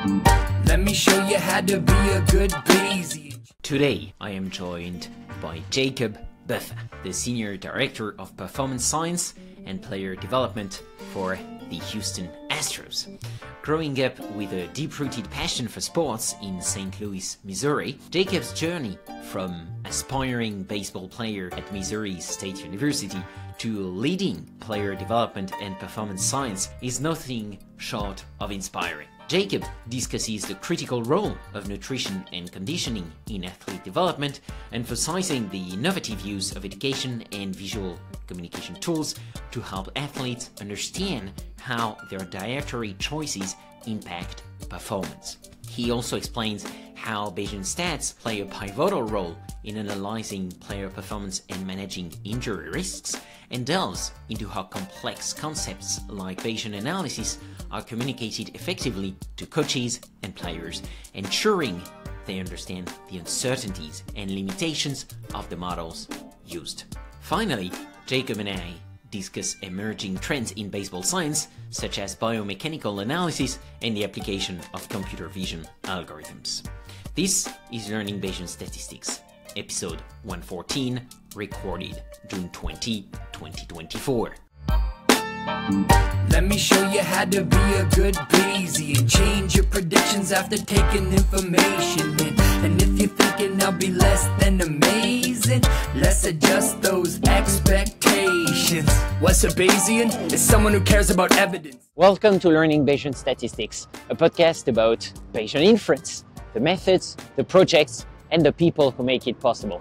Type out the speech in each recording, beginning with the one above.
Let me show you how to be a good Bayesian. Today I am joined by Jacob Buffa, the Senior Director of Performance Science and Player Development for the Houston Astros. Growing up with a deep-rooted passion for sports in St. Louis, Missouri, Jacob's journey from aspiring baseball player at Missouri State University to leading player development and performance science is nothing short of inspiring. Jacob discusses the critical role of nutrition and conditioning in athlete development, emphasizing the innovative use of education and visual communication tools to help athletes understand how their dietary choices impact performance. He also explains how Bayesian stats play a pivotal role in analyzing player performance and managing injury risks, and delves into how complex concepts like Bayesian analysis are communicated effectively to coaches and players, ensuring they understand the uncertainties and limitations of the models used. Finally, Jacob and I discuss emerging trends in baseball science, such as biomechanical analysis and the application of computer vision algorithms. This is Learning Bayesian Statistics, episode 114, recorded June 20, 2024. Let me show you how to be a good Bayesian. Change your predictions after taking information in. And if you're thinking I'll be less than amazing, let's adjust those expectations. What's a Bayesian? It's someone who cares about evidence. Welcome to Learning Bayesian Statistics, a podcast about Bayesian inference, the methods, the projects, and the people who make it possible.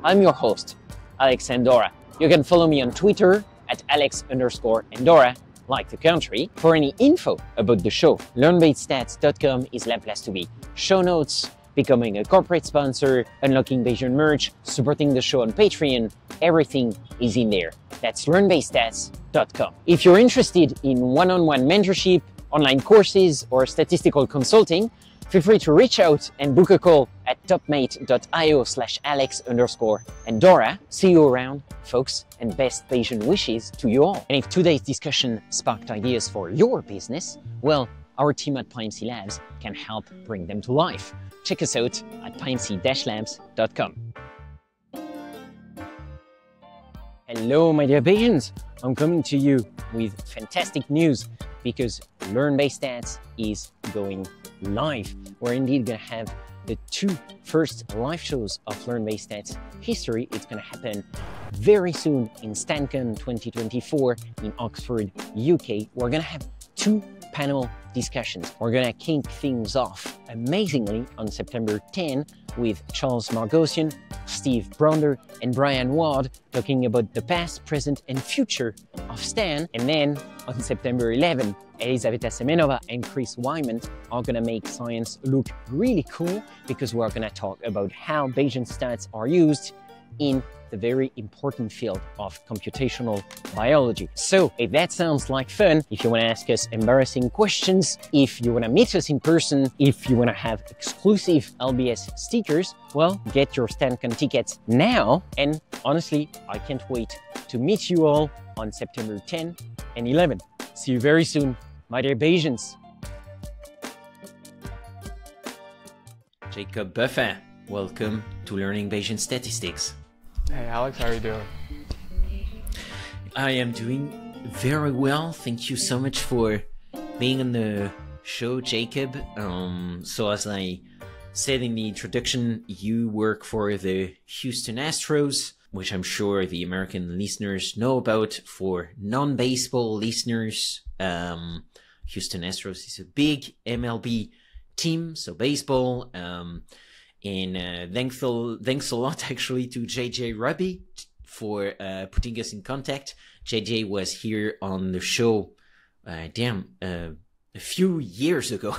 I'm your host, Alex Andorra. You can follow me on Twitter at Alex_Andorra, like the country. For any info about the show, learnbayesstats.com is la place to be. Show notes, becoming a corporate sponsor, unlocking Bayesian merch, supporting the show on Patreon, everything is in there. That's learnbayesstats.com. If you're interested in one-on-one mentorship, online courses, or statistical consulting, feel free to reach out and book a call at topmate.io/Alex_Andorra. See you around, folks, and best Bayesian wishes to you all. And if today's discussion sparked ideas for your business, well, our team at PIMC Labs can help bring them to life. Check us out at pimc-labs.com. Hello, my dear Bayesians. I'm coming to you with fantastic news because Learn Bayes Stats is going live. We're indeed going to have the two first live shows of Learn Bayes Stats history. It's going to happen very soon in StanCon 2024 in Oxford, UK. We're going to have two panel discussions. We're going to kick things off amazingly on September 10 with Charles Margosian, Steve Bronder, and Brian Ward talking about the past, present, and future of Stan. And then on September 11, Elizaveta Semenova and Chris Wyman are going to make science look really cool because we're going to talk about how Bayesian stats are used in the very important field of computational biology. So if that sounds like fun, if you want to ask us embarrassing questions, if you want to meet us in person, if you want to have exclusive LBS stickers, well, get your StanCon tickets now. And honestly, I can't wait to meet you all on September 10 and 11. See you very soon, my dear Bayesians. Jacob Buffa, welcome to Learning Bayesian Statistics. Hey Alex, how are you doing? I am doing very well. Thank you so much for being on the show, Jacob. So as I said in the introduction, you work for the Houston Astros, which I'm sure the American listeners know about. For non-baseball listeners, Houston Astros is a big MLB team, so baseball. And thanks a lot actually to JJ Ruby for putting us in contact. JJ was here on the show, a few years ago.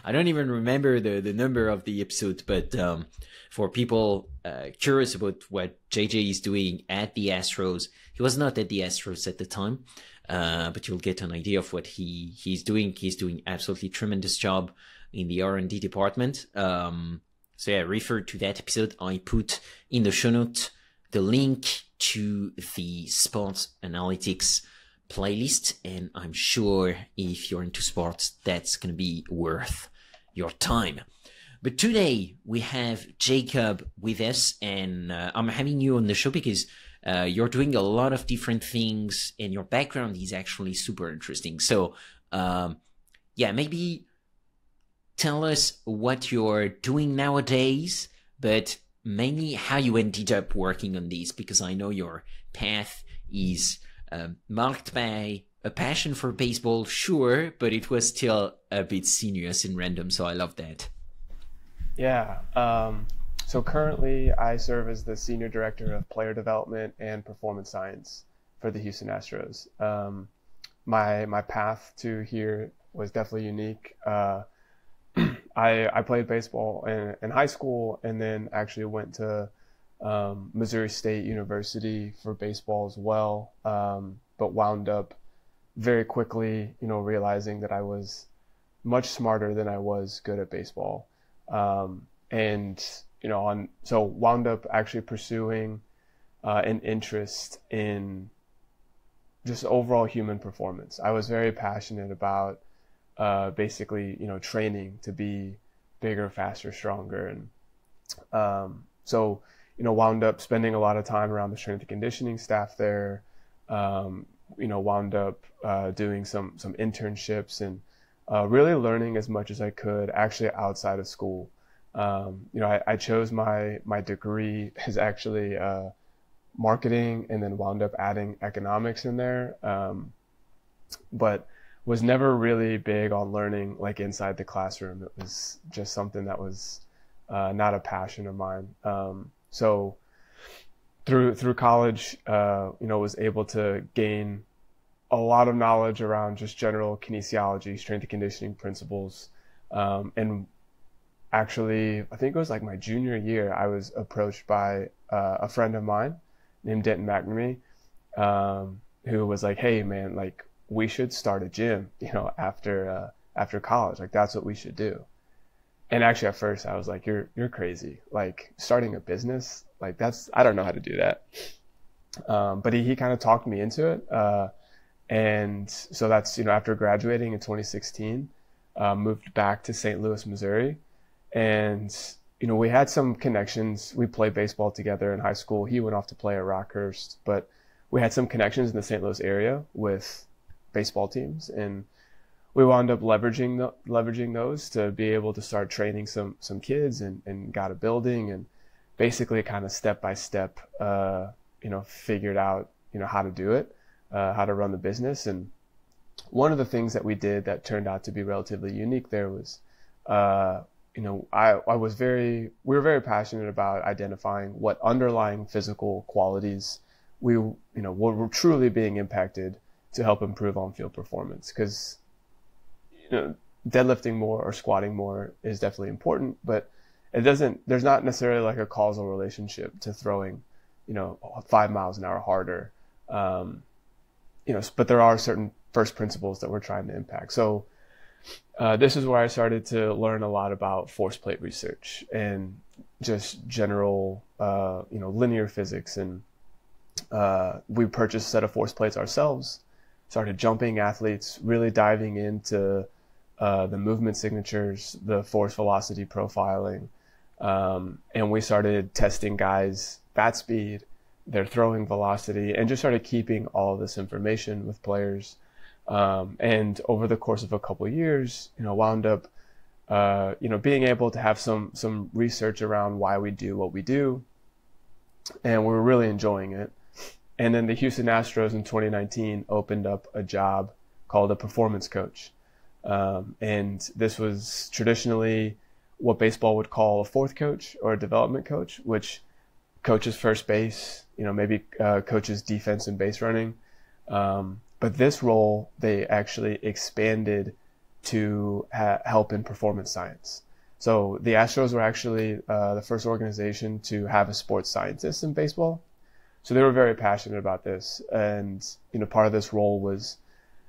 I don't even remember the number of the episode, but for people curious about what JJ is doing at the Astros, he was not at the Astros at the time, but you'll get an idea of what he's doing. He's doing absolutely tremendous job in the R&D department. So yeah, refer to that episode. I put in the show note the link to the sports analytics playlist, and I'm sure if you're into sports, that's going to be worth your time. But today we have Jacob with us, and I'm having you on the show because you're doing a lot of different things, and your background is actually super interesting. So, yeah, maybe tell us what you're doing nowadays, but mainly how you ended up working on this, because I know your path is marked by a passion for baseball, sure, but it was still a bit sinuous and random, so I love that. Yeah. So currently I serve as the Senior Director of Player Development and Performance Science for the Houston Astros. My path to here was definitely unique. I played baseball in high school, and then actually went to Missouri State University for baseball as well, but wound up very quickly, realizing that I was much smarter than I was good at baseball. So wound up actually pursuing an interest in just overall human performance. I was very passionate about basically, training to be bigger, faster, stronger. And wound up spending a lot of time around the strength and conditioning staff there, wound up doing some internships and really learning as much as I could actually outside of school. I chose my degree as actually marketing, and then wound up adding economics in there, but was never really big on learning like inside the classroom. It was just something that was not a passion of mine. So through college, was able to gain a lot of knowledge around just general kinesiology, strength and conditioning principles. And actually, I think it was like my junior year, I was approached by a friend of mine named Denton McNamee, who was like, "Hey man, like we should start a gym, after college. Like that's what we should do." And actually at first I was like, you're crazy. Like starting a business, like I don't know how to do that. But he kind of talked me into it. And so that's, after graduating in 2016, moved back to St. Louis, Missouri. And, we had some connections. We played baseball together in high school. He went off to play at Rockhurst, but we had some connections in the St. Louis area with baseball teams. And we wound up leveraging those to be able to start training some kids, and got a building, and basically kind of step by step, figured out, how to do it, how to run the business. And one of the things that we did that turned out to be relatively unique there was, we were very passionate about identifying what underlying physical qualities were truly being impacted to help improve on-field performance. Because deadlifting more or squatting more is definitely important, but there's not necessarily like a causal relationship to throwing, 5 miles an hour harder. But there are certain first principles that we're trying to impact. So, this is where I started to learn a lot about force plate research and just general, linear physics. And, we purchased a set of force plates ourselves, started jumping athletes, really diving into the movement signatures, the force velocity profiling. And we started testing guys' bat speed, their throwing velocity, and just started keeping all of this information with players. And over the course of a couple of years, wound up, being able to have some research around why we do what we do. And we were really enjoying it. And then the Houston Astros in 2019 opened up a job called a performance coach. And this was traditionally what baseball would call a fourth coach or a development coach, which coaches first base, maybe coaches defense and base running. But this role, they actually expanded to help in performance science. So the Astros were actually the first organization to have a sports scientist in baseball. So they were very passionate about this. And, part of this role was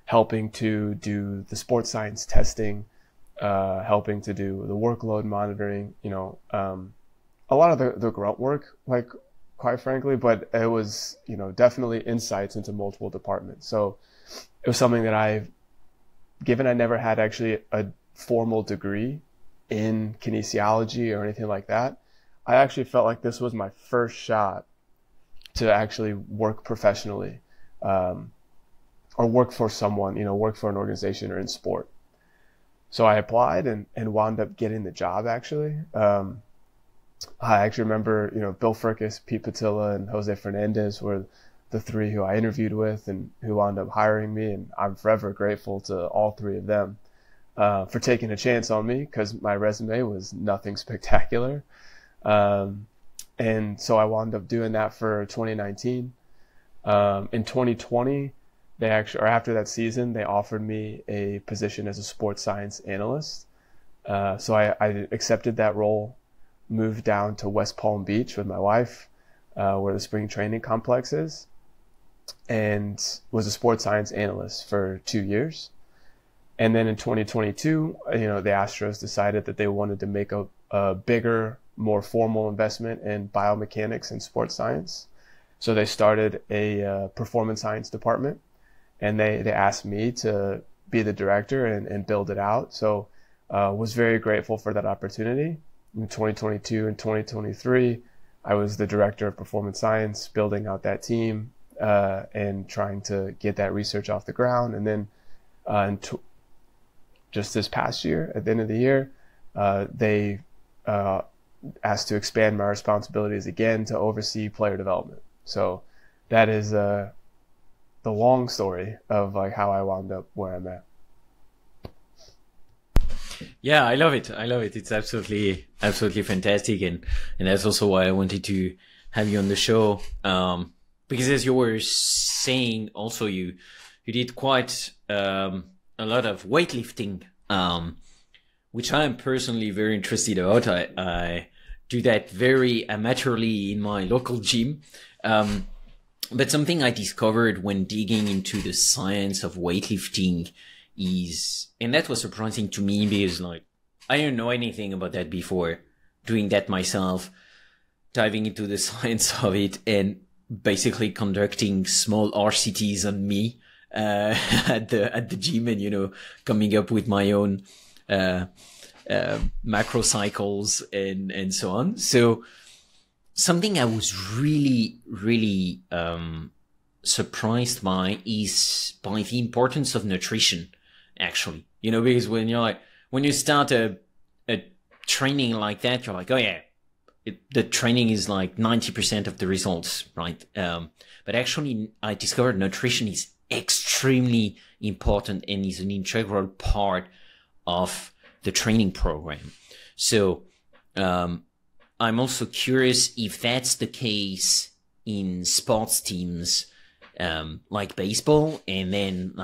helping to do the sports science testing, helping to do the workload monitoring, a lot of the grunt work, like quite frankly, but it was, definitely insights into multiple departments. So it was something that given I never had actually a formal degree in kinesiology or anything like that. I actually felt like this was my first shot to actually work professionally, or work for someone, work for an organization or in sport. So I applied and wound up getting the job, actually. I actually remember, Bill Furcus, Pete Patilla, and Jose Fernandez were the three who I interviewed with and who wound up hiring me. And I'm forever grateful to all three of them for taking a chance on me, because my resume was nothing spectacular. And so I wound up doing that for 2019. In 2020, they actually, or after that season, they offered me a position as a sports science analyst. So I accepted that role, moved down to West Palm Beach with my wife, where the spring training complex is, and was a sports science analyst for 2 years. And then in 2022, the Astros decided that they wanted to make a bigger, more formal investment in biomechanics and sports science. So they started a performance science department, and they asked me to be the director and build it out. So was very grateful for that opportunity. In 2022 and 2023, I was the director of performance science, building out that team and trying to get that research off the ground. And then just this past year, at the end of the year, they asked to expand my responsibilities again to oversee player development. So that is the long story of like how I wound up where I'm at. Yeah, I love it. It's absolutely fantastic, and that's also why I wanted to have you on the show. Because as you were saying, also you did quite a lot of weightlifting, which I am personally very interested about. I do that very amateurly in my local gym. But something I discovered when digging into the science of weightlifting is, and that was surprising to me because like, I didn't know anything about that before doing that myself, diving into the science of it and basically conducting small RCTs on me, at the gym and, coming up with my own, macro cycles and so on. So something I was really, surprised by is by the importance of nutrition, actually, because when you start a training like that, you're like, oh yeah, the training is like 90% of the results, right? But actually I discovered nutrition is extremely important and is an integral part of the training program. So, I'm also curious if that's the case in sports teams, like baseball, and then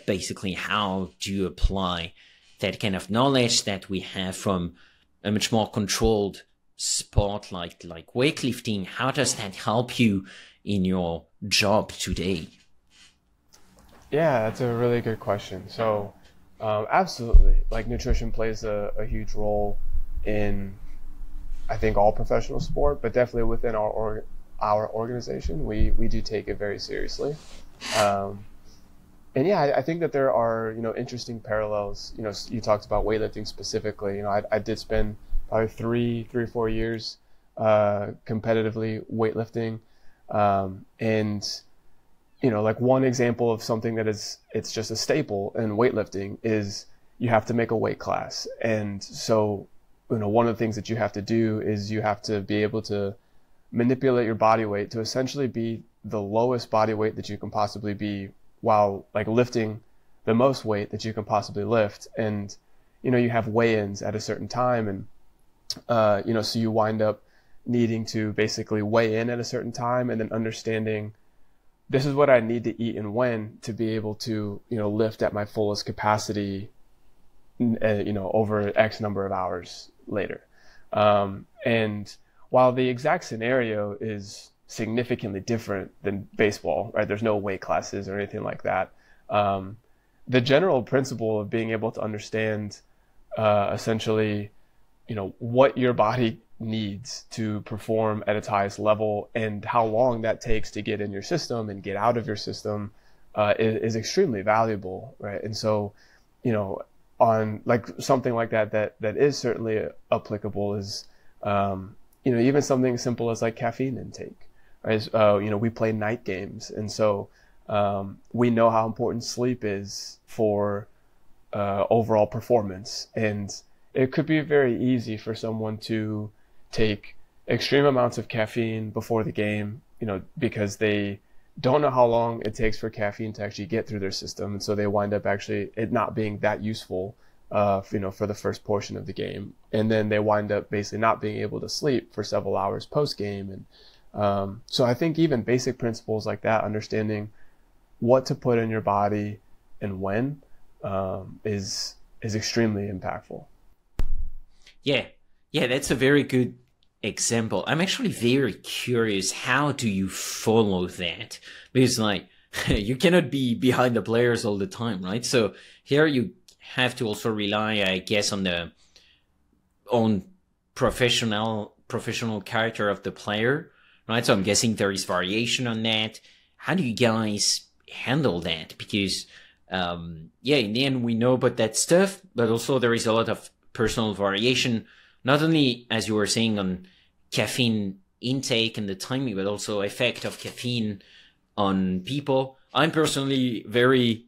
basically how do you apply that kind of knowledge that we have from a much more controlled sport like weightlifting? How does that help you in your job today? Yeah, that's a really good question. So, absolutely, like nutrition plays a huge role in, I think, all professional sport, but definitely within our organization, we do take it very seriously. And yeah, I think that there are, interesting parallels. You talked about weightlifting specifically. I did spend probably three or 4 years competitively weightlifting. And, like one example of something that it's just a staple in weightlifting is you have to make a weight class. And so, one of the things that you have to do is you have to be able to manipulate your body weight to essentially be the lowest body weight that you can possibly be while like lifting the most weight that you can possibly lift. And, you have weigh-ins at a certain time. And, so you wind up needing to basically weigh in at a certain time and then understanding this is what I need to eat and when to be able to, lift at my fullest capacity, over X number of hours later. And while the exact scenario is significantly different than baseball, right? There's no weight classes or anything like that. The general principle of being able to understand, essentially, what your body needs to perform at its highest level and how long that takes to get in your system and get out of your system, is extremely valuable, right? And so, on like something like that is certainly applicable is, even something simple as like caffeine intake, right? We play night games, and so we know how important sleep is for overall performance. And it could be very easy for someone to take extreme amounts of caffeine before the game, because they don't know how long it takes for caffeine to actually get through their system. And so they wind up actually it not being that useful, for the first portion of the game. And then they wind up basically not being able to sleep for several hours post game. And so I think even basic principles like that, understanding what to put in your body and when, is extremely impactful. Yeah, that's a very good example. I'm actually very curious, how do you follow that? Because like you cannot be behind the players all the time, right? So here you have to also rely, I guess, on the own professional character of the player, right? So I'm guessing there is variation on that. How do you guys handle that? Because in the end we know about that stuff, but also there is a lot of personal variation, not only, as you were saying, on caffeine intake and the timing, but also effect of caffeine on people. I'm personally very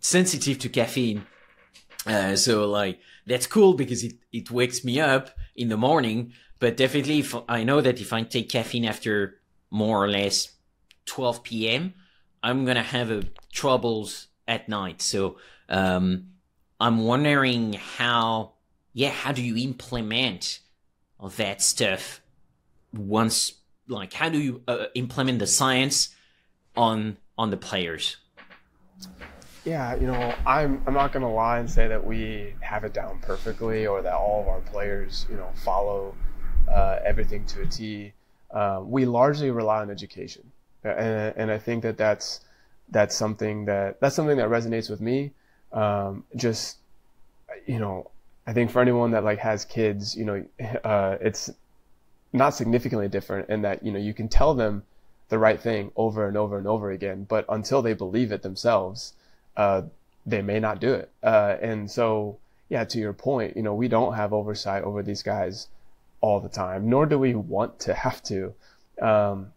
sensitive to caffeine. So like, that's cool because it wakes me up in the morning. But definitely I know that if I take caffeine after more or less 12 p.m., I'm going to have troubles at night. So I'm wondering how do you implement that stuff once, like, how do you implement the science on the players? Yeah, I'm not going to lie and say that we have it down perfectly or that all of our players, follow everything to a T. We largely rely on education. And I think that's something that resonates with me. I think for anyone that like has kids, it's not significantly different in that, you can tell them the right thing over and over and over again, but until they believe it themselves, they may not do it. And so, yeah, to your point, we don't have oversight over these guys all the time, nor do we want to have to.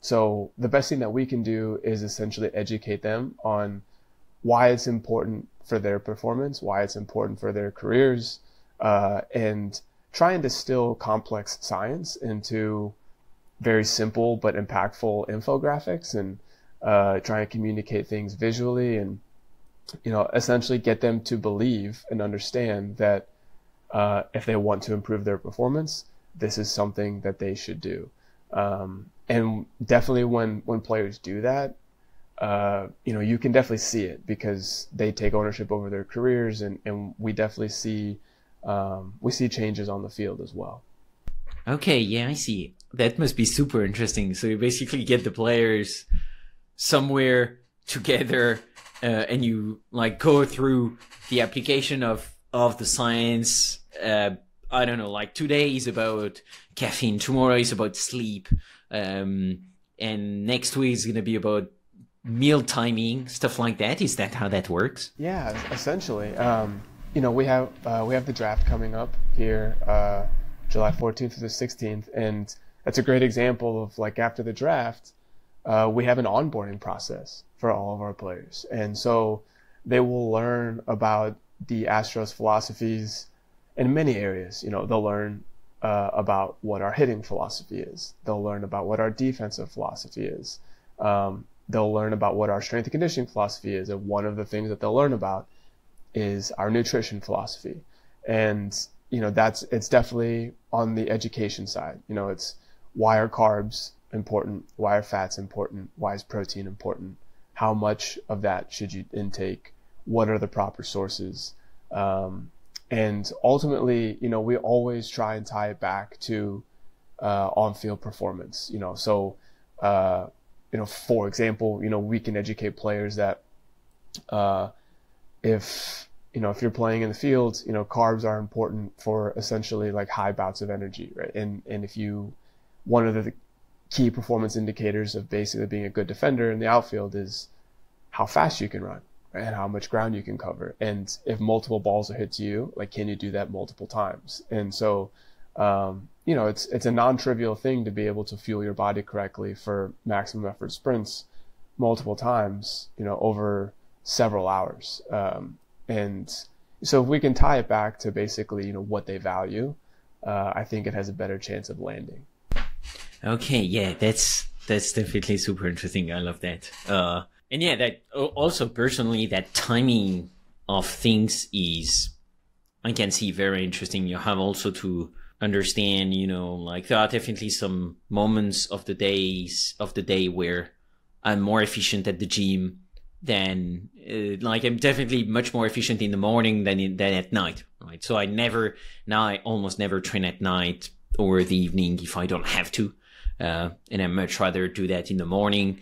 So the best thing that we can do is essentially educate them on why it's important for their performance, why it's important for their careers, and try and distill complex science into very simple but impactful infographics, and try and communicate things visually, and essentially get them to believe and understand that if they want to improve their performance, this is something that they should do. And definitely when players do that, you can definitely see it because they take ownership over their careers, and we definitely see changes on the field as well. Okay, yeah, I see. That must be super interesting. So you basically get the players somewhere together, and you like go through the application of the science. I don't know, like today is about caffeine, tomorrow is about sleep, and next week is going to be about meal timing, stuff like that. Is that how that works? Yeah, essentially. We have the draft coming up here, July 14th to the 16th, and that's a great example of like after the draft, we have an onboarding process for all of our players, and so they will learn about the Astros philosophies in many areas. They'll learn about what our hitting philosophy is. They'll learn about what our defensive philosophy is. They'll learn about what our strength and conditioning philosophy is, and one of the things that they'll learn about is our nutrition philosophy. And it's definitely on the education side. It's why are carbs important, why are fats important, why is protein important, how much of that should you intake, what are the proper sources, and ultimately, we always try and tie it back to on-field performance. So for example, we can educate players that if you're playing in the field, carbs are important for essentially like high bouts of energy, right? And one of the key performance indicators of basically being a good defender in the outfield is how fast you can run, and how much ground you can cover. And if multiple balls are hit to you, like, can you do that multiple times? And so, it's a non-trivial thing to be able to fuel your body correctly for maximum effort sprints multiple times, over several hours. And so if we can tie it back to basically, what they value, I think it has a better chance of landing. Okay, yeah, that's definitely super interesting. I love that. And yeah, that also personally, that timing of things is, I can see, very interesting. You have also to understand, like, there are definitely some moments of the day where I'm more efficient at the gym than, I'm definitely much more efficient in the morning than at night, right? So I almost never train at night or the evening if I don't have to. And I much rather do that in the morning.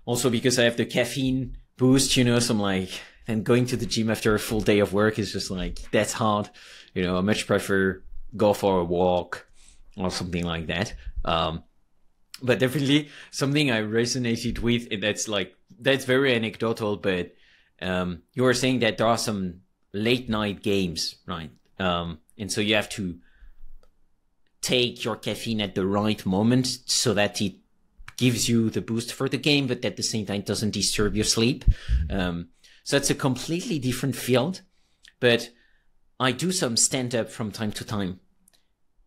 Also because I have the caffeine boost, so I'm like, and going to the gym after a full day of work is just like, that's hard. I much prefer go for a walk or something like that. But definitely something I resonated with, and that's very anecdotal, but, you were saying that there are some late night games, right? And so you have to take your caffeine at the right moment so that it gives you the boost for the game, but at the same time doesn't disturb your sleep. So it's a completely different field, but I do some stand-up from time to time,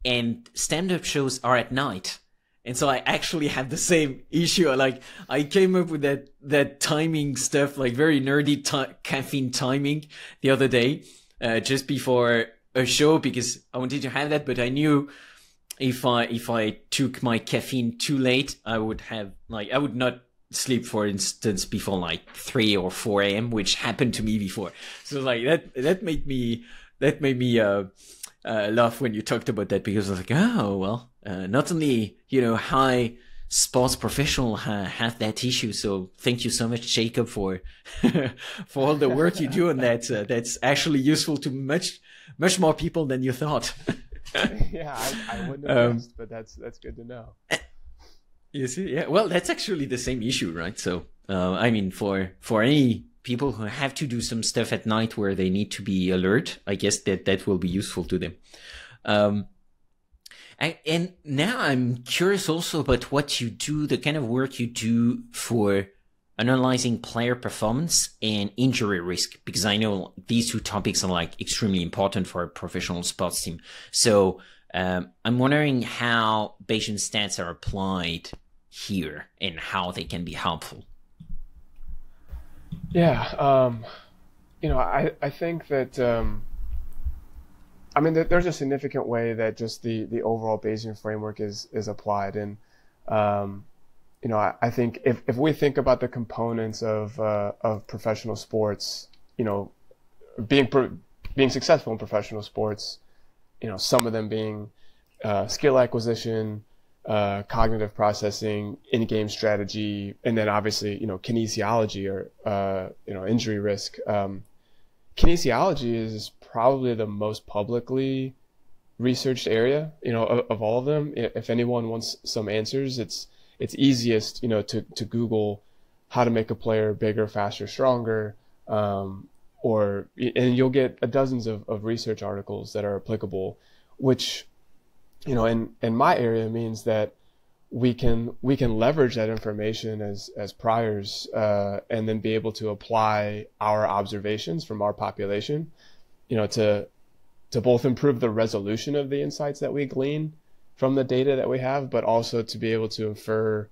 and stand-up shows are at night. And so I actually have the same issue. Like, I came up with that timing stuff, like very nerdy caffeine timing the other day, just before a show, because I wanted to have that, but I knew if I took my caffeine too late, I would not sleep, for instance, before like 3 or 4 a.m., which happened to me before. So like that made me laugh when you talked about that, because I was like, oh, well, not only, high sports professional have that issue. So thank you so much, Jacob, for all the work you do on that. That's actually useful to much more people than you thought. Yeah, I wouldn't have guessed, but that's good to know. You see, yeah. Well, that's actually the same issue, right? So, for any people who have to do some stuff at night where they need to be alert, I guess that will be useful to them. And now I'm curious also about what you do, the kind of work you do for analyzing player performance and injury risk, because I know these two topics are like extremely important for a professional sports team. So I'm wondering how Bayesian stats are applied here and how they can be helpful. Yeah, I think that there's a significant way that just the overall Bayesian framework is applied, and I think if we think about the components of professional sports, being successful in professional sports, some of them being skill acquisition, cognitive processing, in-game strategy, and then obviously, kinesiology or, injury risk. Kinesiology is probably the most publicly researched area, of all of them. If anyone wants some answers, it's easiest, to Google how to make a player bigger, faster, stronger, and you'll get dozens of research articles that are applicable, which, in my area means that we can leverage that information as priors, and then be able to apply our observations from our population, to both improve the resolution of the insights that we glean from the data that we have, but also to be able to infer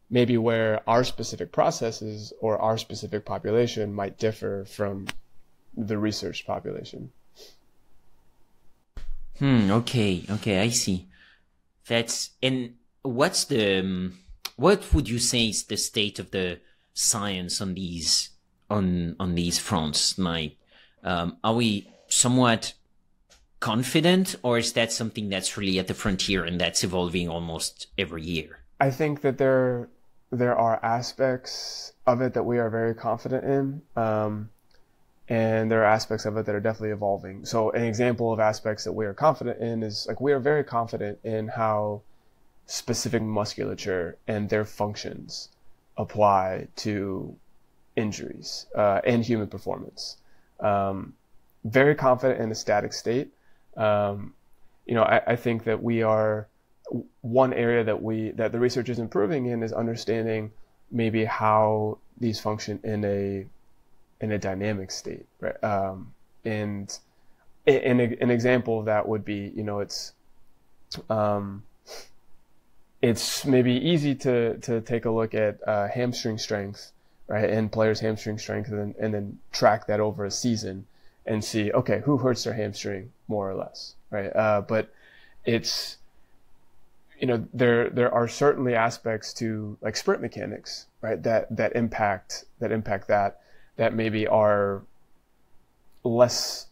maybe where our specific processes or our specific population might differ from the research population. Okay, I see. And what would you say is the state of the science on these fronts? Like, are we somewhat confident, or is that something that's really at the frontier and that's evolving almost every year? I think that there are aspects of it that we are very confident in, and there are aspects of it that are definitely evolving. So an example of aspects that we are confident in is, like, we are very confident in how specific musculature and their functions apply to injuries and human performance. Very confident in a static state. I think that we are one area that the research is improving in is understanding maybe how these function in a dynamic state, right? And an example of that would be, it's maybe easy to take a look at hamstring strength, right, and players' hamstring strength, and then track that over a season and see, okay, who hurts their hamstring more or less, right? But it's, there are certainly aspects to like sprint mechanics, right, that impact that maybe are less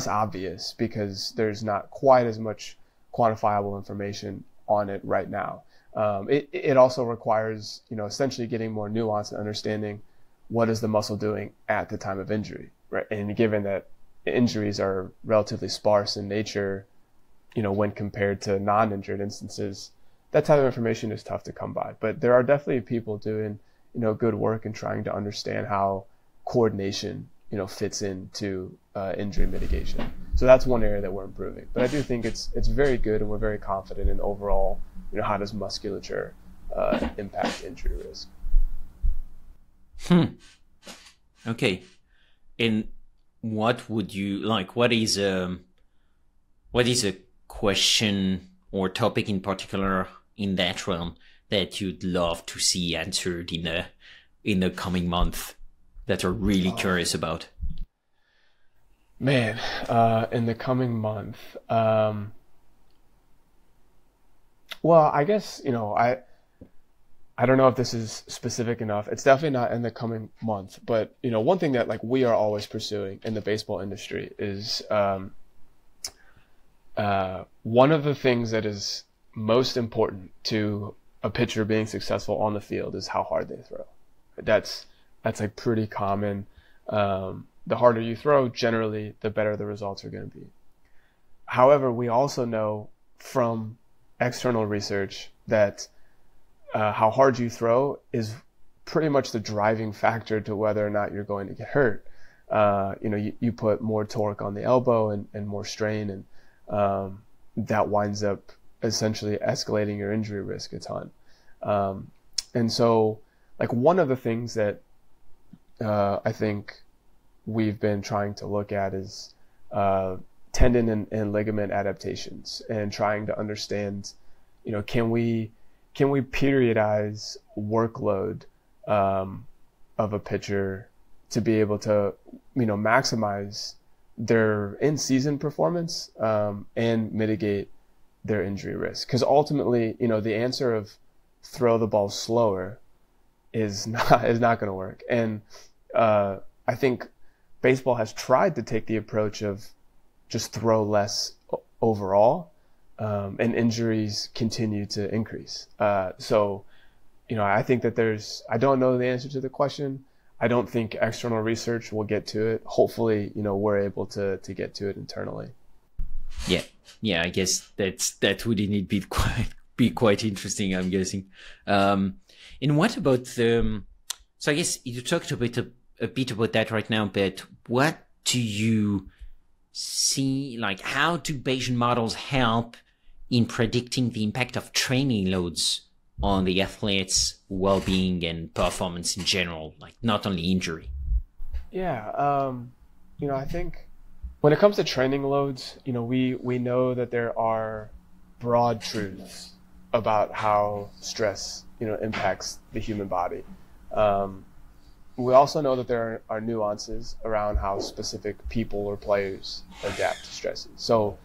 obvious because there's not quite as much quantifiable information on it right now. It also requires, essentially getting more nuance and understanding what is the muscle doing at the time of injury, right? And given that injuries are relatively sparse in nature, when compared to non-injured instances, that type of information is tough to come by. But there are definitely people doing, good work and trying to understand how coordination, fits into injury mitigation. So that's one area that we're improving. But I do think it's very good, and we're very confident in overall, how does musculature impact injury risk. Okay. And what would you like? What is a question or topic in particular in that realm that you'd love to see answered in the coming month that are really curious about? Man, in the coming month, well, I guess, I don't know if this is specific enough. It's definitely not in the coming month, but, one thing that like we are always pursuing in the baseball industry is, one of the things that is most important to a pitcher being successful on the field is how hard they throw. That's like pretty common. The harder you throw, generally, the better the results are going to be. However, we also know from external research that how hard you throw is pretty much the driving factor to whether or not you're going to get hurt. You put more torque on the elbow and more strain, and that winds up essentially escalating your injury risk a ton. And so, like, one of the things that I think we've been trying to look at is tendon and ligament adaptations, and trying to understand, can we periodize workload of a pitcher to be able to, maximize their in-season performance and mitigate their injury risk. Because ultimately, the answer of throw the ball slower is not going to work. And I think baseball has tried to take the approach of just throw less overall, and injuries continue to increase. So, I think that I don't know the answer to the question. I don't think external research will get to it. Hopefully, we're able to get to it internally. Yeah, I guess that would indeed be quite interesting, I'm guessing. And what about so I guess you talked a bit about that right now, but what do you see, like, how do Bayesian models help in predicting the impact of training loads on the athlete's well-being and performance in general, like not only injury? Yeah, I think when it comes to training loads, we know that there are broad truths about how stress, impacts the human body. We also know that there are nuances around how specific people or players adapt to stresses. So,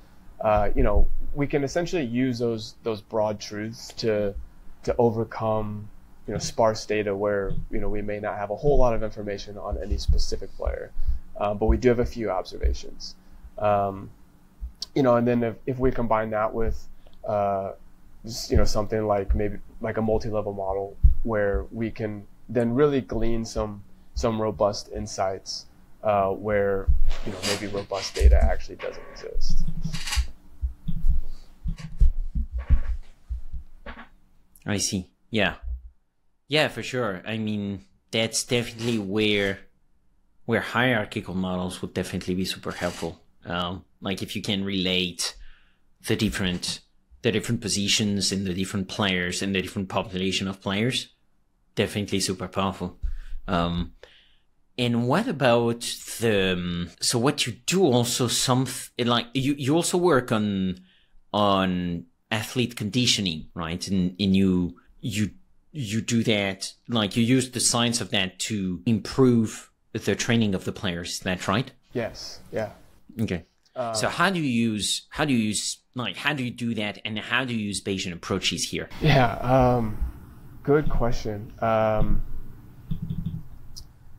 we can essentially use those broad truths to overcome, sparse data where, we may not have a whole lot of information on any specific player, but we do have a few observations. And then if we combine that with, something like maybe like a multi-level model where we can then really glean some robust insights, where, maybe robust data actually doesn't exist. I see. Yeah, for sure. I mean, that's definitely where hierarchical models would definitely be super helpful. Like if you can relate the different positions and the different players and the different population of players, definitely super powerful. And what about so what you do also like you also work on athlete conditioning, right? And you do that, like you use the science of that to improve the training of the players. Is that right? Yes. Yeah. Okay. So how do you do that, and how do you use Bayesian approaches here? Yeah. Good question.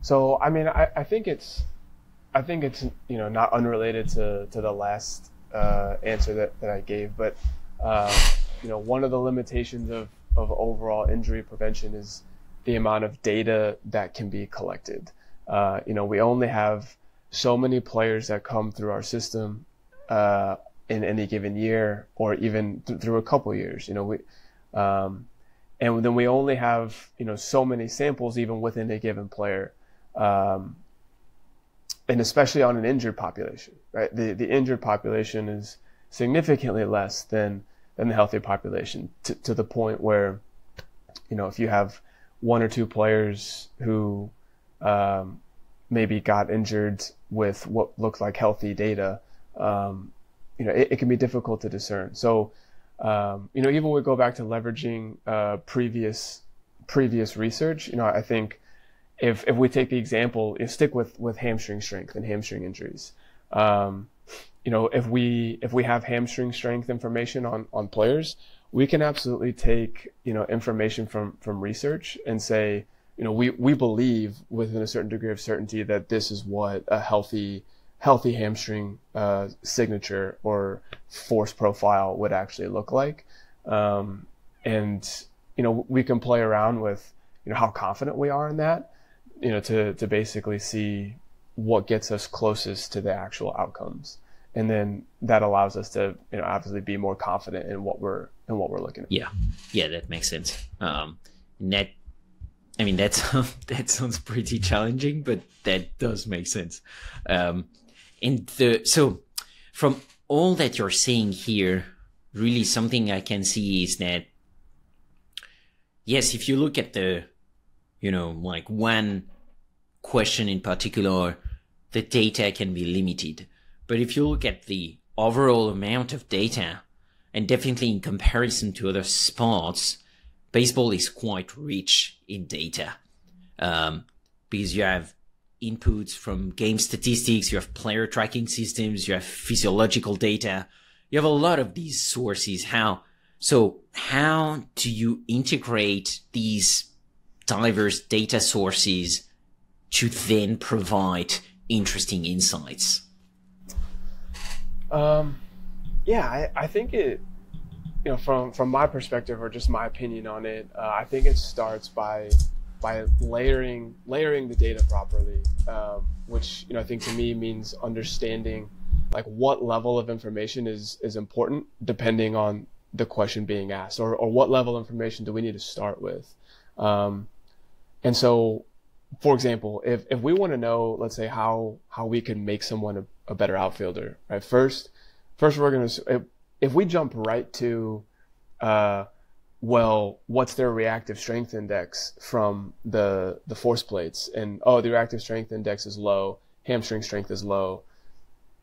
So, I mean, I think it's, not unrelated to the last answer that I gave, but, one of the limitations of overall injury prevention is the amount of data that can be collected. We only have so many players that come through our system in any given year, or even through a couple years. And then we only have so many samples even within a given player. And especially on an injured population, right? The injured population is significantly less than the healthy population, to the point where, if you have one or two players who maybe got injured with what looked like healthy data, it can be difficult to discern. So, even when we go back to leveraging previous research, I think if we take the example, stick with hamstring strength and hamstring injuries, if we have hamstring strength information on players, we can absolutely take information from research and say, we believe within a certain degree of certainty that this is what a healthy hamstring signature or force profile would actually look like, and we can play around with how confident we are in that, to basically see what gets us closest to the actual outcomes. And then that allows us to, obviously be more confident in what we're looking at. Yeah, that makes sense. That sounds pretty challenging, but that does make sense. So from all that you're saying here, really something I can see is that, yes, if you look at the, like one question in particular, the data can be limited. But if you look at the overall amount of data, and definitely in comparison to other sports, baseball is quite rich in data, because you have inputs from game statistics, you have player tracking systems, you have physiological data, you have a lot of these sources. How do you integrate these diverse data sources to then provide interesting insights? I think it, from my perspective, or just my opinion on it, I think it starts by layering the data properly, which I think to me means understanding like what level of information is important depending on the question being asked, or what level of information do we need to start with. And so, for example, if we want to know, let's say, how we can make someone a better outfielder, right? First we're going to, if we jump right to, what's their reactive strength index from the force plates, and the reactive strength index is low, hamstring strength is low,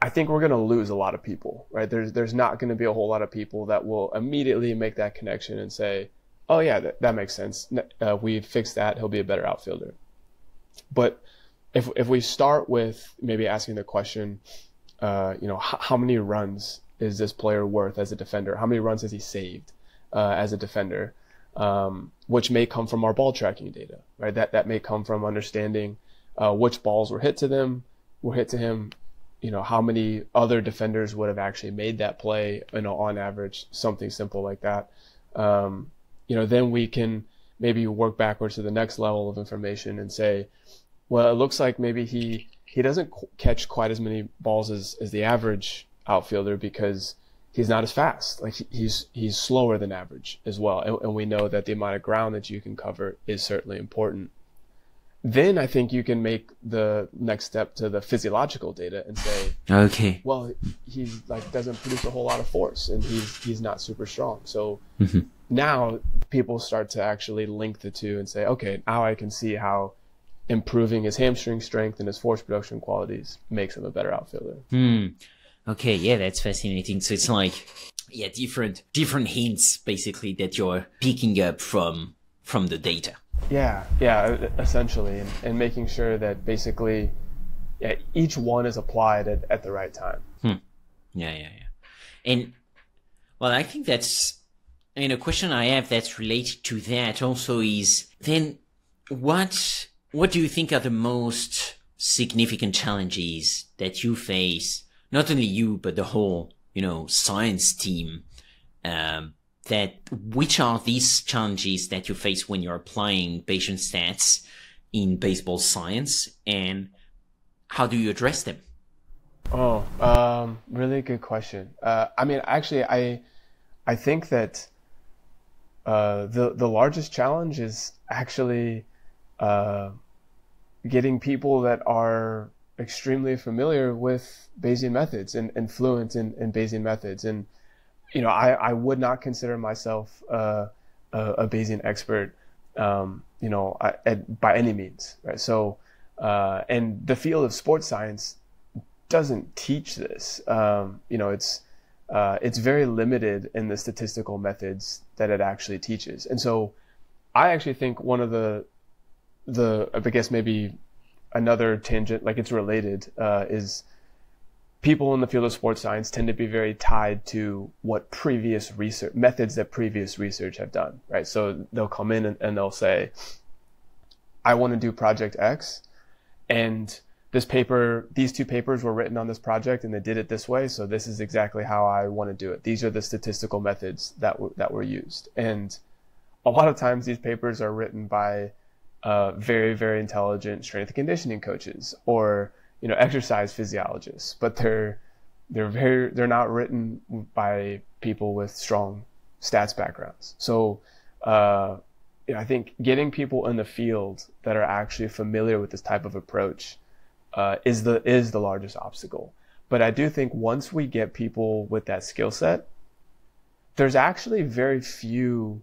I think we're going to lose a lot of people, right? There's not going to be a whole lot of people that will immediately make that connection and say, oh yeah, that makes sense. We fixed that. He'll be a better outfielder. But if we start with maybe asking the question, how many runs is this player worth as a defender? How many runs has he saved as a defender? Which may come from our ball tracking data, right? That may come from understanding which balls were hit to him, how many other defenders would have actually made that play, on average, something simple like that. Then we can maybe work backwards to the next level of information and say, well, it looks like maybe he doesn't catch quite as many balls as the average outfielder because he's not as fast. Like he's slower than average as well. And we know that the amount of ground that you can cover is certainly important. then I think you can make the next step to the physiological data and say, Okay. well, he's like doesn't produce a whole lot of force and he's not super strong. So now people start to actually link the two and say, okay, now I can see how improving his hamstring strength and his force production qualities makes him a better outfielder. Okay, yeah, that's fascinating. So it's like, yeah, different hints basically that you're picking up from the data. Yeah, essentially, and making sure that basically, yeah, each one is applied at the right time. Yeah. And well, I think that's, a question I have that's related to that also is then what do you think are the most significant challenges that you face, not only you, but the whole, science team, which are these challenges that you face when you're applying Bayesian stats in baseball science, and how do you address them? Really good question. Actually, I think that the largest challenge is actually getting people that are extremely familiar with Bayesian methods and fluent in Bayesian methods. And I would not consider myself a Bayesian expert, by any means, right? So, and the field of sports science doesn't teach this. It's very limited in the statistical methods that it actually teaches. And so, I actually think one of the I guess maybe another tangent, like it's related, is people in the field of sports science tend to be very tied to what previous research methods that previous research have done, right? So they'll come in and they'll say, I want to do project X, and these two papers were written on this project and they did it this way. So this is exactly how I want to do it. These are the statistical methods that were used. And a lot of times these papers are written by very, very intelligent strength and conditioning coaches or exercise physiologists, but they're not written by people with strong stats backgrounds. So I think getting people in the field that are actually familiar with this type of approach is the largest obstacle. But I do think once we get people with that skill set, there's actually very few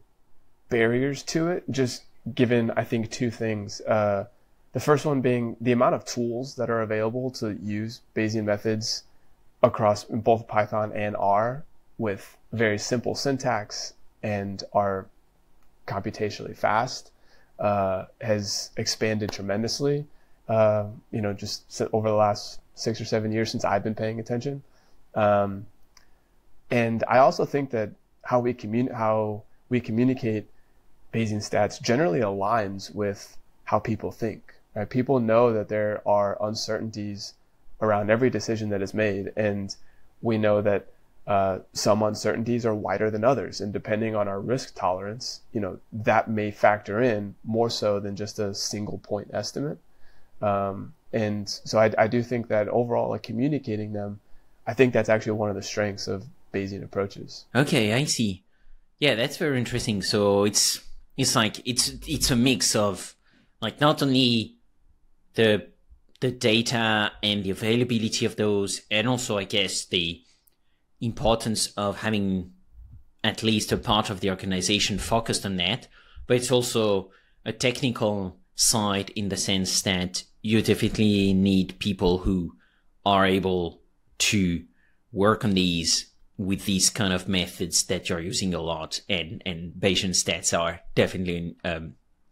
barriers to it, just given, I think, two things. The first one being the amount of tools that are available to use Bayesian methods across both Python and R with very simple syntax and are computationally fast has expanded tremendously, just over the last 6 or 7 years since I've been paying attention. And I also think that how we communicate Bayesian stats generally aligns with how people think. Right? People know that there are uncertainties around every decision that is made, and we know that some uncertainties are wider than others, and depending on our risk tolerance, that may factor in more so than just a single point estimate. And so I do think that overall, like communicating them, I think that's actually one of the strengths of Bayesian approaches. Okay, I see. Yeah, that's very interesting. So it's like it's a mix of like not only the data and the availability of those, and also I guess the importance of having at least a part of the organization focused on that, but it's also a technical side in the sense that you definitely need people who are able to work on these with these kind of methods that you're using a lot, and Bayesian stats are definitely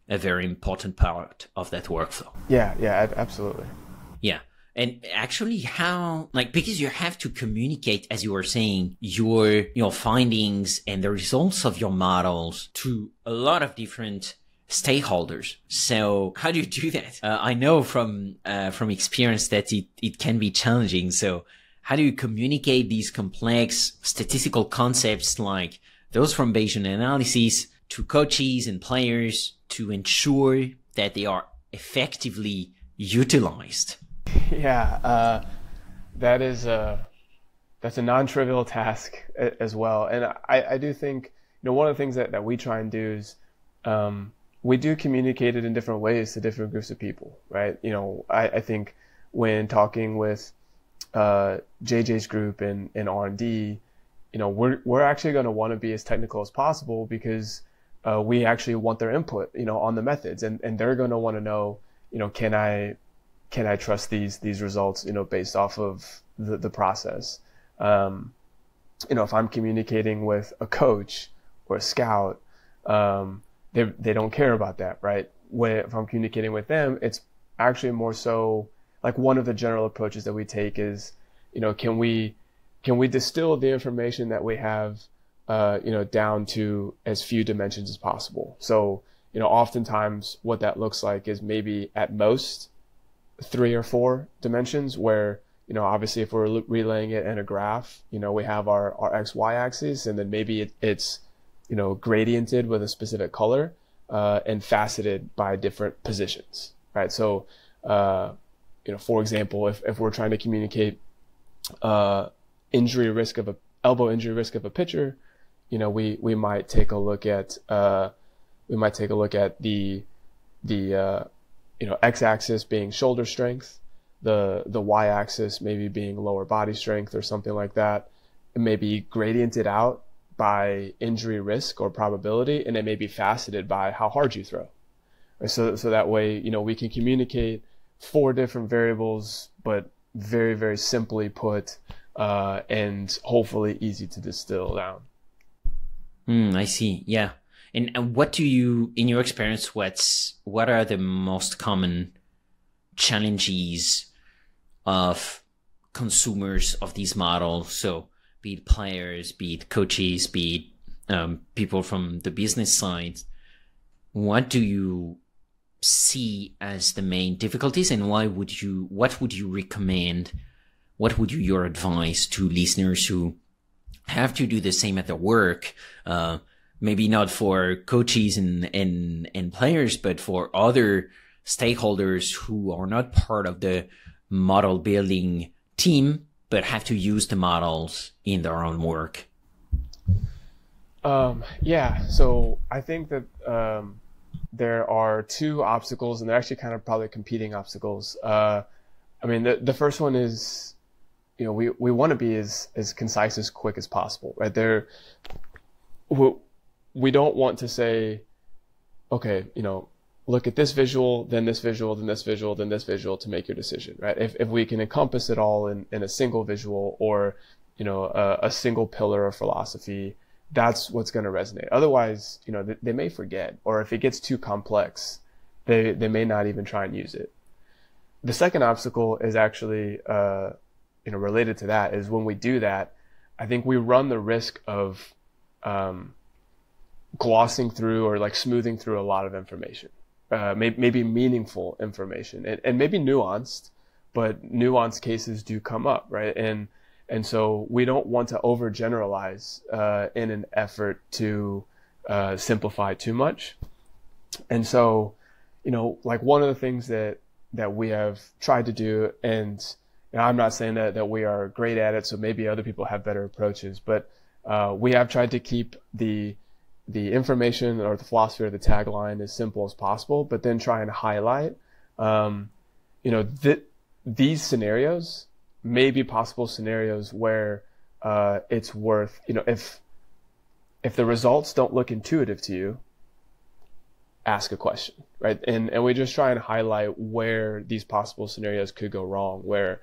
a very important part of that workflow. Yeah, absolutely. Yeah. And actually how, because you have to communicate, as you were saying, your findings and the results of your models to a lot of different stakeholders. So how do you do that? I know from experience that it can be challenging. So how do you communicate these complex statistical concepts like those from Bayesian analysis to coaches and players to ensure that they are effectively utilized? Yeah, that's a non-trivial task as well. And I do think, one of the things that we try and do is we do communicate it in different ways to different groups of people, right? You know, I think when talking with JJ's group in R&D, you know, we're actually going to want to be as technical as possible because we actually want their input, you know, on the methods, and they're going to want to know, you know, can I trust these results, you know, based off of the process. You know, if I'm communicating with a coach or a scout, they don't care about that, right? If I'm communicating with them, it's actually more so like one of the general approaches that we take is, you know, can we distill the information that we have, you know, down to as few dimensions as possible. So, you know, oftentimes what that looks like is maybe at most 3 or 4 dimensions where, you know, obviously if we're relaying it in a graph, you know, we have our X, Y axis, and then maybe it's, you know, gradiented with a specific color, and faceted by different positions, right? So, you know, for example, if we're trying to communicate, elbow injury risk of a pitcher, you know, we might take a look at, the you know, X-axis being shoulder strength, the Y-axis maybe being lower body strength or something like that. It may be gradiented out by injury risk or probability, and it may be faceted by how hard you throw. So that way, you know, we can communicate 4 different variables, but very, very simply put, and hopefully easy to distill down. I see. Yeah. And what do you, in your experience, what are the most common challenges of consumers of these models? So be it players, be it coaches, be it people from the business side. What do you see as the main difficulties, and what would you recommend? What would your advice to listeners who have to do the same at their work? Maybe not for coaches and players, but for other stakeholders who are not part of the model building team, but have to use the models in their own work. Yeah, so I think that there are 2 obstacles, and they're actually kind of probably competing obstacles. I mean, the first one is, you know, we want to be as concise, as quick as possible, right? We don't want to say, okay, you know, look at this visual, then this visual, then this visual, then this visual to make your decision, right? If we can encompass it all in a single visual or, you know, a single pillar of philosophy, that's what's going to resonate. Otherwise, you know, they may forget, or if it gets too complex, they may not even try and use it. The second obstacle is actually, you know, related to that, is when we do that, I think we run the risk of glossing through or like smoothing through a lot of information, maybe meaningful information, and maybe nuanced, but nuanced cases do come up, right? And so we don't want to overgeneralize in an effort to simplify too much. And so, you know, like one of the things that we have tried to do, and you know, I'm not saying that we are great at it, so maybe other people have better approaches, but we have tried to keep the information or the philosophy or the tagline as simple as possible, but then try and highlight, you know, these scenarios may be possible scenarios where it's worth, you know, if the results don't look intuitive to you, ask a question, right? And we just try and highlight where these possible scenarios could go wrong, where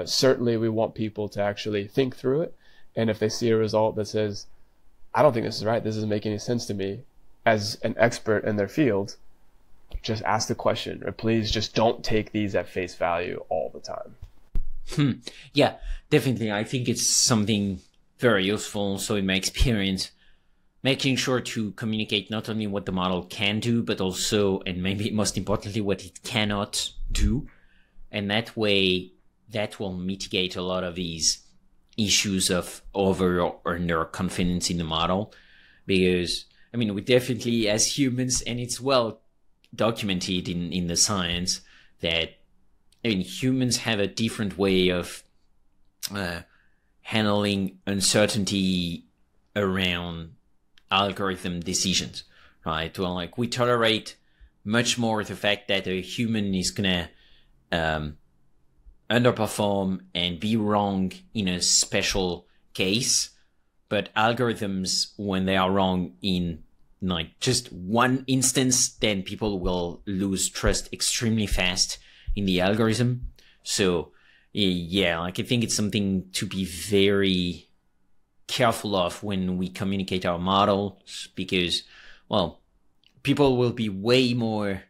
certainly we want people to actually think through it. And if they see a result that says, I don't think this is right, this doesn't make any sense to me, as an expert in their field, just ask the question, or please just don't take these at face value all the time. Yeah, definitely. I think it's something very useful. So in my experience, making sure to communicate not only what the model can do, but also, and maybe most importantly, what it cannot do. And that way, that will mitigate a lot of these issues of over or under confidence in the model. Because, I mean, we definitely, as humans, and it's well documented in the science, that, I mean, humans have a different way of handling uncertainty around algorithm decisions, right? Well, like we tolerate much more the fact that a human is gonna underperform and be wrong in a special case, but algorithms, when they are wrong in like just one instance, then people will lose trust extremely fast in the algorithm. So yeah, like I think it's something to be very careful of when we communicate our models, because, well, people will be way more,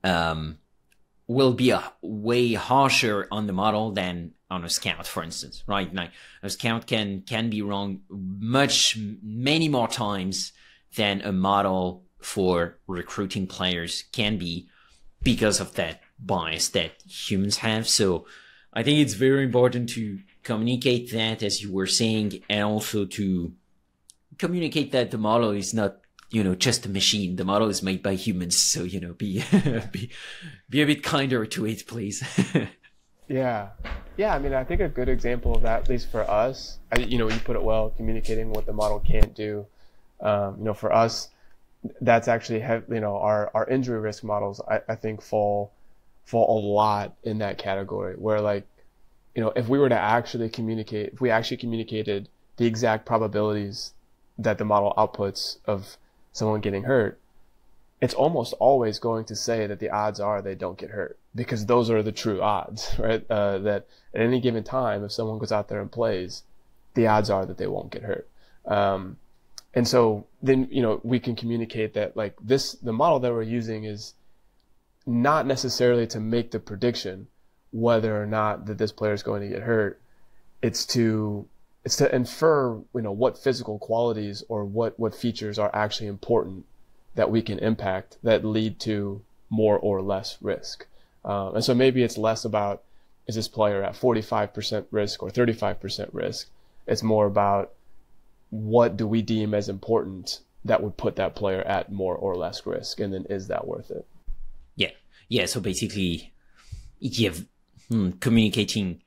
will be way harsher on the model than on a scout, for instance, right? Like a scout can be wrong many more times than a model for recruiting players can be, because of that bias that humans have. So I think it's very important to communicate that, as you were saying, and also to communicate that the model is not, just a machine. The model is made by humans. So, be a bit kinder to it, please. Yeah. I mean, I think a good example of that, at least for us, you put it well, communicating what the model can't do. For us, that's actually, our injury risk models, I think fall a lot in that category, where like, if we were to actually communicate, if we actually communicated the exact probabilities that the model outputs of someone getting hurt, it's almost always going to say that the odds are they don't get hurt, because those are the true odds, right? That at any given time, if someone goes out there and plays, the odds are that they won't get hurt. And so then, we can communicate that like the model that we're using is not necessarily to make the prediction whether or not that this player is going to get hurt. It's to infer, what physical qualities or what features are actually important that we can impact that lead to more or less risk. And so maybe it's less about, is this player at 45% risk or 35% risk? It's more about, what do we deem as important that would put that player at more or less risk? And then is that worth it? Yeah. So basically, communicating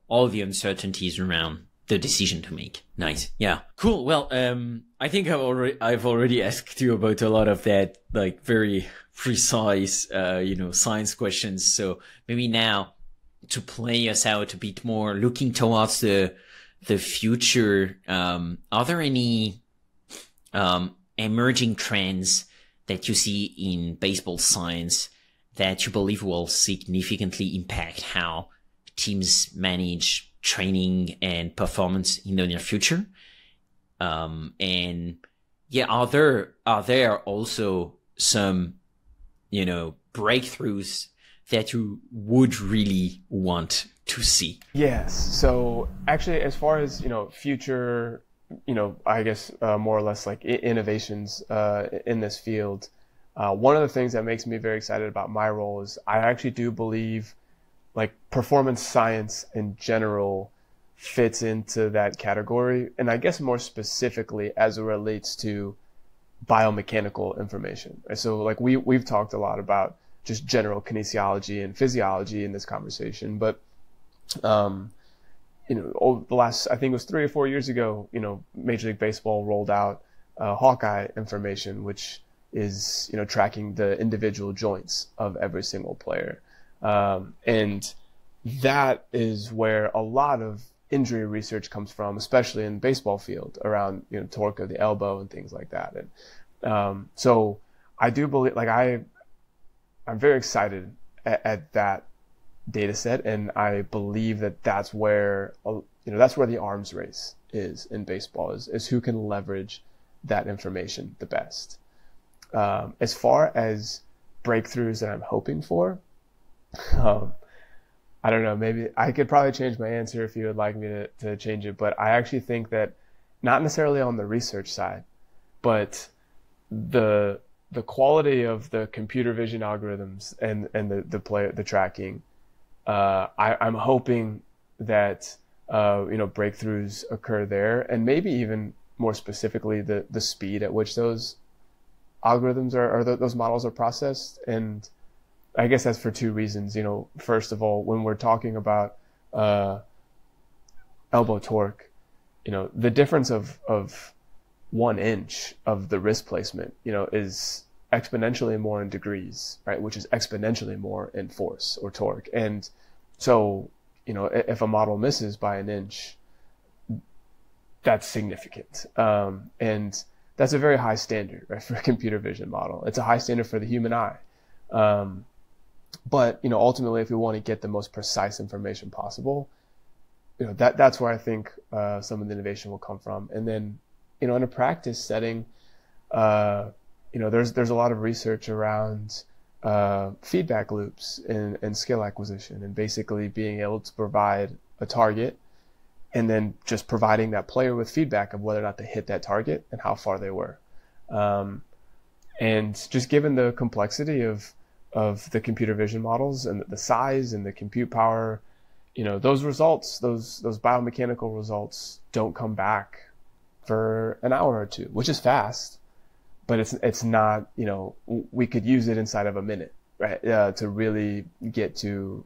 all the uncertainties around the decision to make. Nice. Yeah. Cool. Well, I think I've already asked you about a lot of that, like very precise, science questions. So maybe now, to play us out a bit more, looking towards the future, are there any emerging trends that you see in baseball science that you believe will significantly impact how teams manage training and performance in the near future? And yeah, are there also some, breakthroughs that you would really want to see? Yes. So actually, as far as, future, I guess, more or less like innovations, in this field, one of the things that makes me very excited about my role is I actually do believe like performance science in general fits into that category. And I guess more specifically as it relates to biomechanical information. So like we've talked a lot about just general kinesiology and physiology in this conversation, but over the last, I think it was 3 or 4 years ago, Major League Baseball rolled out Hawkeye information, which is, tracking the individual joints of every single player. And that is where a lot of injury research comes from, especially in the baseball field around, torque of the elbow and things like that. And so I do believe, like I'm very excited at that data set, and I believe that that's where the arms race is in baseball, is who can leverage that information the best. As far as breakthroughs that I'm hoping for, I don't know, maybe I could probably change my answer if you would like me to change it, but I actually think that not necessarily on the research side, but the quality of the computer vision algorithms and the tracking, I'm hoping that breakthroughs occur there, and maybe even more specifically the speed at which those algorithms those models are processed. And I guess that's for two reasons. First of all, when we're talking about elbow torque, the difference of 1 inch of the wrist placement, is exponentially more in degrees, right? Which is exponentially more in force or torque. And so, if a model misses by 1 inch, that's significant. And that's a very high standard, right, for a computer vision model. It's a high standard for the human eye. But, ultimately, if we want to get the most precise information possible, that's where I think some of the innovation will come from. And then, in a practice setting, there's a lot of research around feedback loops and skill acquisition, and basically being able to provide a target and then just providing that player with feedback of whether or not they hit that target and how far they were. And just given the complexity of the computer vision models and the size and the compute power, those results, those biomechanical results don't come back for an hour or two, which is fast, but it's not, we could use it inside of a minute, right? To really get to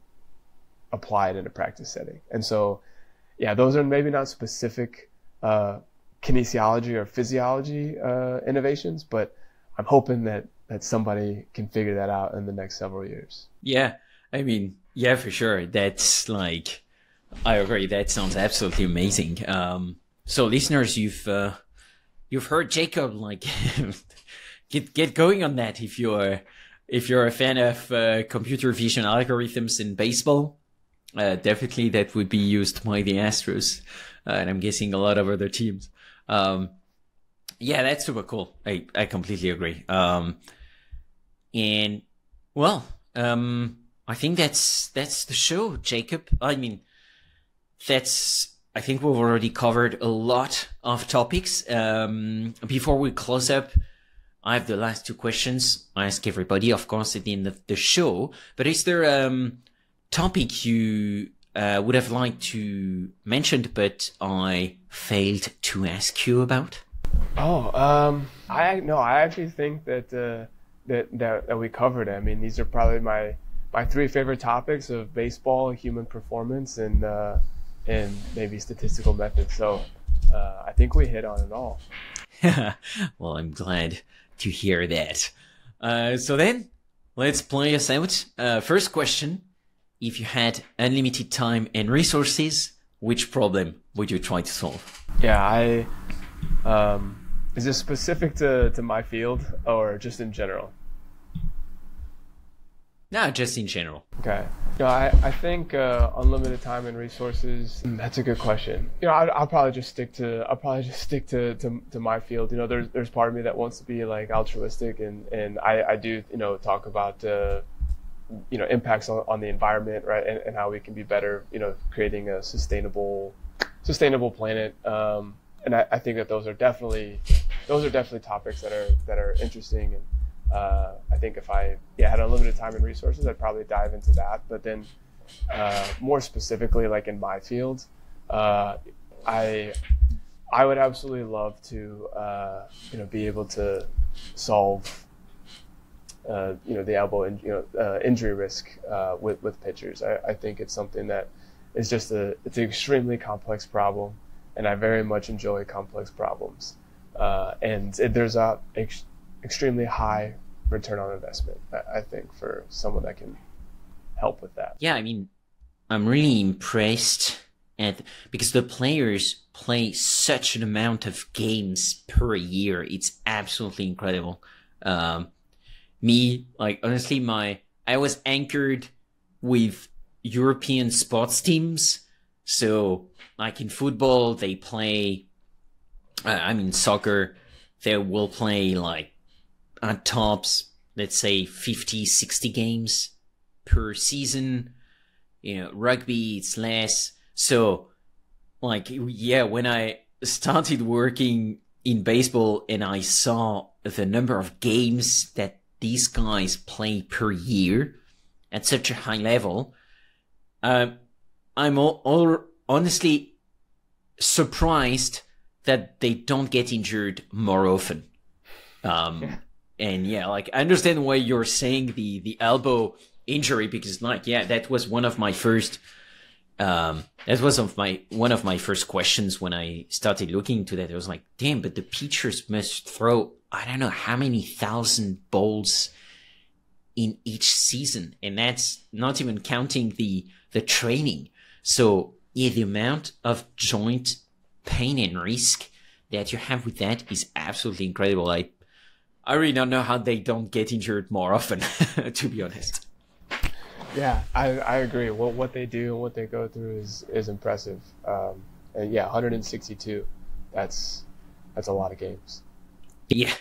apply it in a practice setting. And so, yeah, those are maybe not specific kinesiology or physiology innovations, but I'm hoping that somebody can figure that out in the next several years. Yeah, I mean, yeah, for sure. That's I agree. That sounds absolutely amazing. So listeners, you've heard Jacob, get going on that if you're a fan of computer vision algorithms in baseball. Definitely that would be used by the Astros, and I'm guessing a lot of other teams. Yeah, that's super cool. I completely agree. And well, I think that's the show, Jacob. I mean, I think we've already covered a lot of topics. Before we close up, I have the last 2 questions. I ask everybody, of course, at the end of the show. But is there topic you would have liked to mention, but I failed to ask you about? I actually think that we covered it. I mean, these are probably my 3 favorite topics of baseball, human performance, and maybe statistical methods. So I think we hit on it all. Well, I'm glad to hear that. So then, let's play us out. First question. If you had unlimited time and resources, which problem would you try to solve? Yeah, is this specific to my field or just in general? No, just in general. Okay. I think unlimited time and resources. That's a good question. I'll probably just stick to my field. There's part of me that wants to be altruistic, and I do talk about impacts on the environment, right, and how we can be better, creating a sustainable planet. And I think that those are definitely topics that are interesting. And I think if I had unlimited time and resources, I'd probably dive into that. But then more specifically, in my field, I would absolutely love to be able to solve the elbow injury risk with pitchers. I think it's something that is it's an extremely complex problem, and I very much enjoy complex problems. And there's a extremely high return on investment, I think, for someone that can help with that. Yeah, I mean, I'm really impressed because the players play such an amount of games per year. It's absolutely incredible. Honestly, I was anchored with European sports teams. So, in football, they play, soccer, they will play, at tops, let's say 50, 60 games per season. Rugby, it's less. So, when I started working in baseball and I saw the number of games that these guys play per year at such a high level, I'm honestly surprised that they don't get injured more often. And I understand why you're saying the elbow injury, because that was one of my first That was one of my first questions when I started looking into that. I was like, damn, but the pitchers must throw, I don't know how many thousand balls in each season. And that's not even counting the training. So yeah, the amount of joint pain and risk that you have with that is absolutely incredible. I really don't know how they don't get injured more often, to be honest. Yeah, I agree. Well, what they do and what they go through is impressive. And yeah, 162. That's a lot of games. Yeah,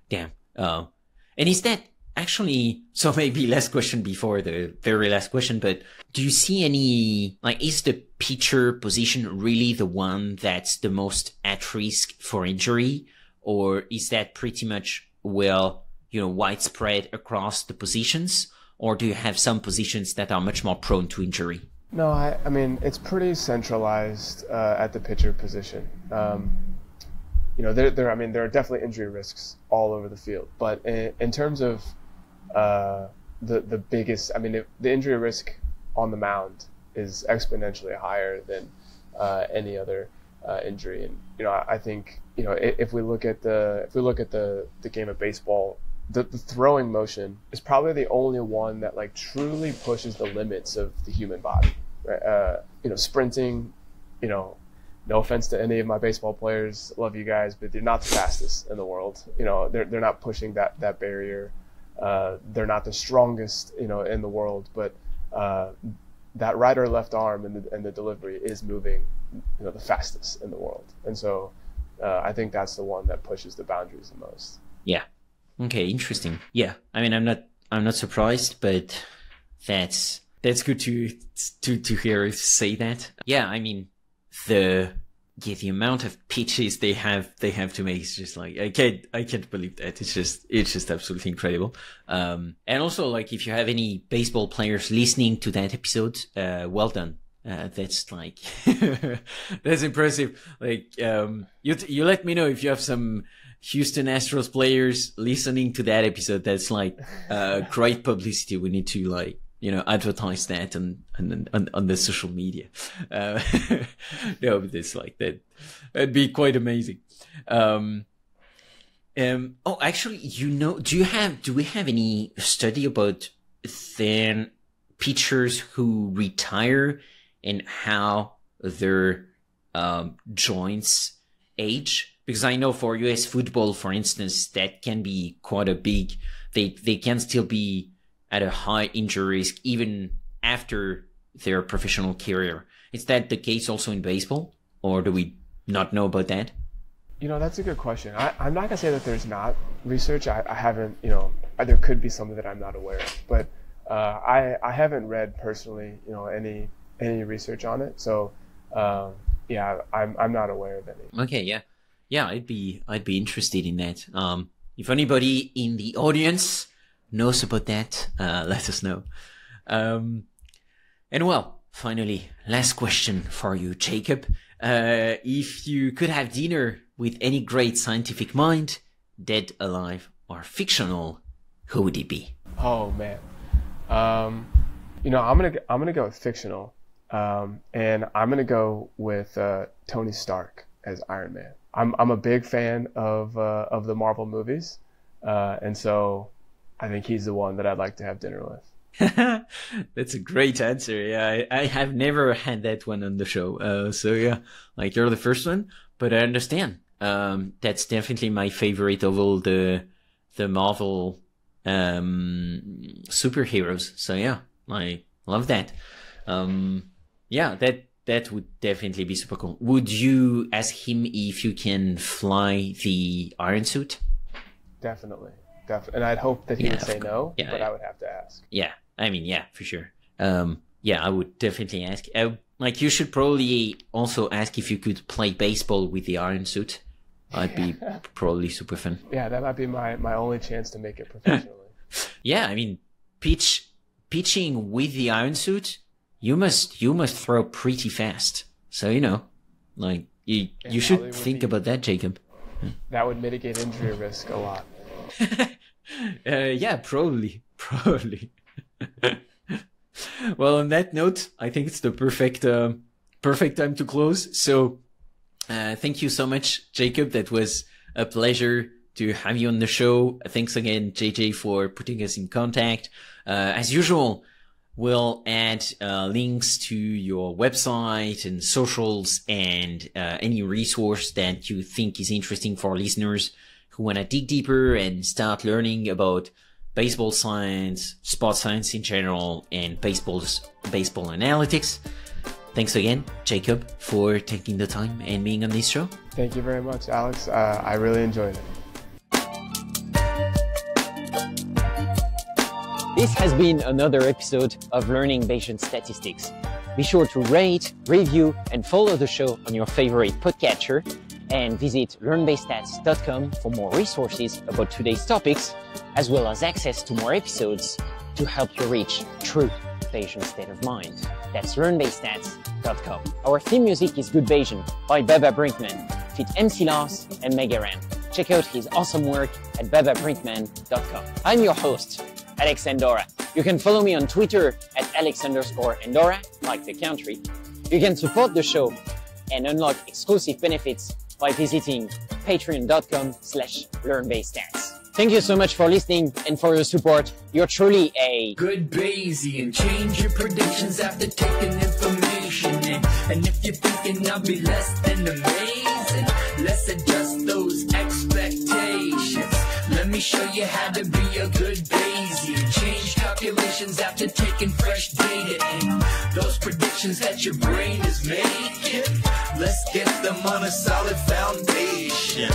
damn. And is that actually, so maybe last question before the very last question, but do you see any, like, is the pitcher position really the one that's the most at risk for injury? Or is that pretty much, well, widespread across the positions? Or do you have some positions that are much more prone to injury? No, I mean, it's pretty centralized at the pitcher position. There are definitely injury risks all over the field. But in terms of the biggest, the injury risk on the mound is exponentially higher than any other injury. And I think if we look at the game of baseball, the throwing motion is probably the only one that like truly pushes the limits of the human body. Right? Sprinting, no offense to any of my baseball players, love you guys, but they're not the fastest in the world. They're not pushing that barrier. They're not the strongest, in the world, but that right or left arm and the delivery is moving, the fastest in the world. And so I think that's the one that pushes the boundaries the most. Yeah. Okay, interesting. Yeah, I mean, I'm not surprised, but that's good to hear you say that. Yeah, I mean, the amount of pitches they have to make is just like, I can't believe that. It's just absolutely incredible. And also, like, if you have any baseball players listening to that episode, well done. That's like, that's impressive. Like, you let me know if you have some Houston Astros players listening to that episode. That's like, great publicity. We need to, like, advertise that on the social media. No, but it's like that. That'd be quite amazing. Oh, actually, do we have any study about then pitchers who retire and how their joints age? Because I know for US football, for instance, that can be quite a big, they can still be at a high injury risk even after their professional career. Is that the case also in baseball? Or do we not know about that? That's a good question. I'm not going to say that there's not research. I haven't, there could be something that I'm not aware of. But I haven't read personally, any research on it. So, yeah, I'm not aware of any. Okay, yeah. Yeah, I'd be interested in that. If anybody in the audience knows about that, let us know. And well, finally, last question for you, Jacob. If you could have dinner with any great scientific mind, dead, alive, or fictional, who would it be? Oh man, I'm gonna go with fictional, and I'm gonna go with Tony Stark as Iron Man. I'm a big fan of the Marvel movies, and so I think he's the one that I'd like to have dinner with. That's a great answer. Yeah, I have never had that one on the show. So yeah, like, you're the first one, but I understand. That's definitely my favorite of all the Marvel superheroes. So yeah, I love that. Yeah, that would definitely be super cool. Would you ask him if you can fly the Iron Suit? Definitely. And I'd hope that he would say no, yeah, but I would have to ask. Yeah, I mean, yeah, for sure. Yeah, I would definitely ask. Like, you should probably also ask if you could play baseball with the Iron Suit. I'd be probably super fun. Yeah, that might be my only chance to make it professionally. Yeah, I mean, pitching with the Iron Suit, you must throw pretty fast. So, like, you should think about that, Jacob. That would mitigate injury risk a lot. Yeah, probably. Well, on that note, I think it's the perfect time to close. So, thank you so much, Jacob. That was a pleasure to have you on the show. Thanks again, JJ, for putting us in contact. As usual, we'll add links to your website and socials and any resource that you think is interesting for listeners who want to dig deeper and start learning about baseball science, sports science in general, and baseball analytics. Thanks again, Jacob, for taking the time and being on this show. Thank you very much, Alex. I really enjoyed it. This has been another episode of Learning Bayesian Statistics. Be sure to rate, review, and follow the show on your favorite podcatcher, and visit learnbasedstats.com for more resources about today's topics, as well as access to more episodes to help you reach true Bayesian state of mind. That's learnbasedstats.com. Our theme music is Good Bayesian by Bubba Brinkman, feat. MC Lars and Megaran. Check out his awesome work at bubbabrinkman.com. I'm your host, Alex Andorra. You can follow me on Twitter at Alex_Andorra, like the country. You can support the show and unlock exclusive benefits by visiting patreon.com/learnbasedstats. Thank you so much for listening and for your support. You're truly a good Bayesian. Change your predictions after taking information in. And if you're thinking I'll be less than amazing, let's adjust those expectations. Let me show you how to be a good Bayesian. Change calculations after taking fresh data in. Those predictions that your brain is making, let's get them on a solid foundation.